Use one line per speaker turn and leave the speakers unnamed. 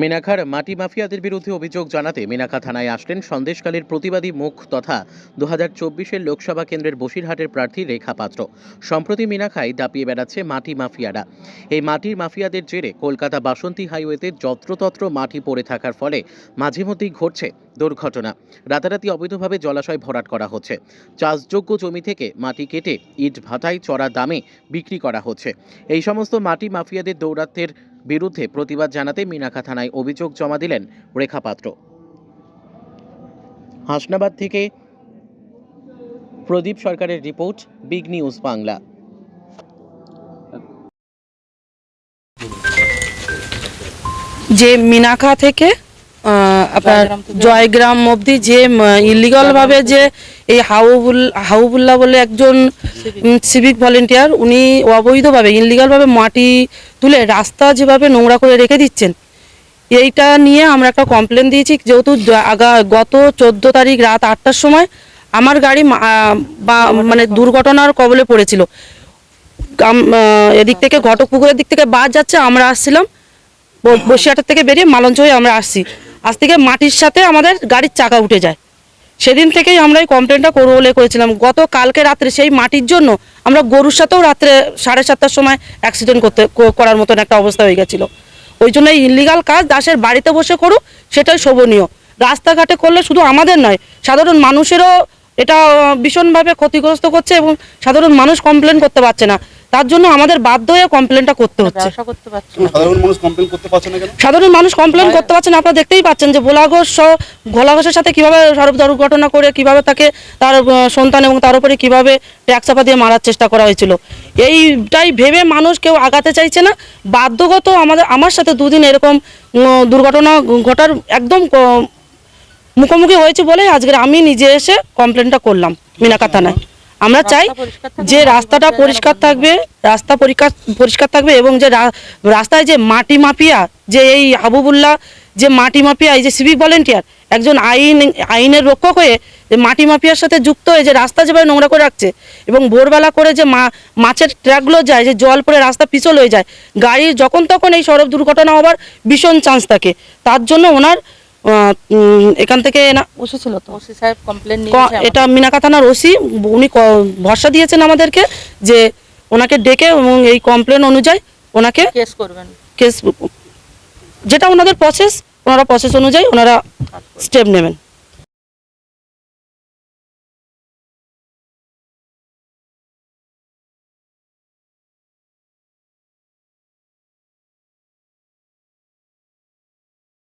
মিনাখার মাটি মাফিয়াদের বিরুদ্ধে অভিযোগ জানাতে মিনাখা থানায় আসলেন সন্দেশখালীর প্রতিবাদী মুখ তথা 2024-এর লোকসভা কেন্দ্রের বসিরহাটের প্রার্থী রেখা পাত্র। সম্প্রতি মিনাখায় দাপিয়ে বেড়াচ্ছে মাটি মাফিয়ারা। এই মাটির মাফিয়াদের জেরে কলকাতা বাসন্তী হাইওয়েতে যত্রতত্র মাটি পড়ে থাকার ফলে মাঝে মধ্যেই ঘটছে দুর্ঘটনা। রাতারাতি অবৈধভাবে জলাশয় ভরাট করা হচ্ছে। চাষযোগ্য জমি থেকে মাটি কেটে ইট ভাটায় চড়া দামে বিক্রি করা হচ্ছে। এই সমস্ত মাটি মাফিয়াদের দৌরাত্ম্যের বিরুদ্ধে প্রতিবাদ জানাতে মিনাখা থানায় অভিযোগ জমা দিলেন রেখা পাত্র। হাসনাবাদ থেকে প্রদীপ সরকারের রিপোর্ট, বিগ নিউজ বাংলা।
যে মিনাখা থেকে আপনার জয়গ্রাম অবধি যে ইলিগাল ভাবে যে এই হাউবুল্লাহ বলে একজন সিভিক ভলেন্টিয়ার, উনি অবৈধভাবে ইলিগালভাবে মাটি তুলে রাস্তা যেভাবে নোংরা করে রেখে দিচ্ছেন, এইটা নিয়ে আমরা একটা কমপ্লেন দিয়েছি। যেহেতু গত 14 তারিখ রাত 8টার সময় আমার গাড়ি মানে দুর্ঘটনার কবলে পড়েছিল। এদিক থেকে ঘটকপুকুরের দিক থেকে বাস যাচ্ছে, আমরা আসছিলাম বসিরহাটের থেকে বেরিয়ে মালঞ্চ হয়ে আমরা আসছি। আজ থেকে মাটির সাথে আমাদের গাড়ির চাকা উঠে যায়। সেদিন থেকেই আমরা এই কমপ্লেনটা করবো বলে করেছিলাম। গত কালকে রাত্রে সেই মাটির জন্য আমরা গরুর সাথেও রাত্রে 7:30টার সময় অ্যাক্সিডেন্ট করার মতন একটা অবস্থা হয়ে গেছিলো। ওই জন্য এই ইলিগাল কাজ দাসের বাড়িতে বসে করুক, সেটাই শোভনীয়। রাস্তাঘাটে করলে শুধু আমাদের নয়, সাধারণ মানুষেরও এটা ভীষণভাবে ক্ষতিগ্রস্ত করছে এবং সাধারণ মানুষ কমপ্লেন করতে পারছে না। তার জন্য আমাদের বাধ্য হয়ে কমপ্লেনটা করতে হচ্ছে। সাধারণ মানুষ কমপ্লেন করতে পারছে না। আপনারা দেখতেই পাচ্ছেন যে ঘোলাঘোষের সাথে কিভাবে সড়ক দুর্ঘটনা করে কিভাবে তাকে তার সন্তান এবং তার উপরে কিভাবে ট্যাক চাপা দিয়ে মারার চেষ্টা করা হয়েছিল। এইটাই ভেবে মানুষ কেউ আগাতে চাইছে না। বাধ্যগত আমার সাথে দুদিন এরকম দুর্ঘটনা ঘটার একদম মুখোমুখি হয়েছে বলে আজকে আমি নিজে এসে কমপ্লেনটা করলাম মিনাখা থানায়। আমরা চাই যে রাস্তাটা পরিষ্কার থাকবে এবং যে রাস্তায় যে মাটি মাফিয়া, যে এই হাবুবুল্লাহ যে মাটি মাফিয়া, এই যে সিভিক ভলেন্টিয়ার একজন আইনের রক্ষক হয়ে যে মাটি মাফিয়ার সাথে যুক্ত হয়ে যে রাস্তা যেভাবে নোংরা করে রাখছে এবং ভোরবেলা করে যে মাছের ট্রাকগুলো যায়, যে জল পড়ে রাস্তা পিছল হয়ে যায়, গাড়ির যখন তখন এই সড়ক দুর্ঘটনা হওয়ার ভীষণ চান্স থাকে। তার জন্য ওনার এখান থেকে ওসি ছিল তো, ওসি সাহেব কমপ্লেন নিয়েছে। এটা মিনাখা থানার ওসি, উনি ভরসা দিয়েছেন আমাদেরকে যে ওনাকে ডেকে এবং এই কমপ্লেন অনুযায়ী ওনাকে কেস করবেন। কেস যেটা ওনাদের প্রসেস, ওনারা প্রসেস অনুযায়ী ওনারা স্টেপ নেবেন।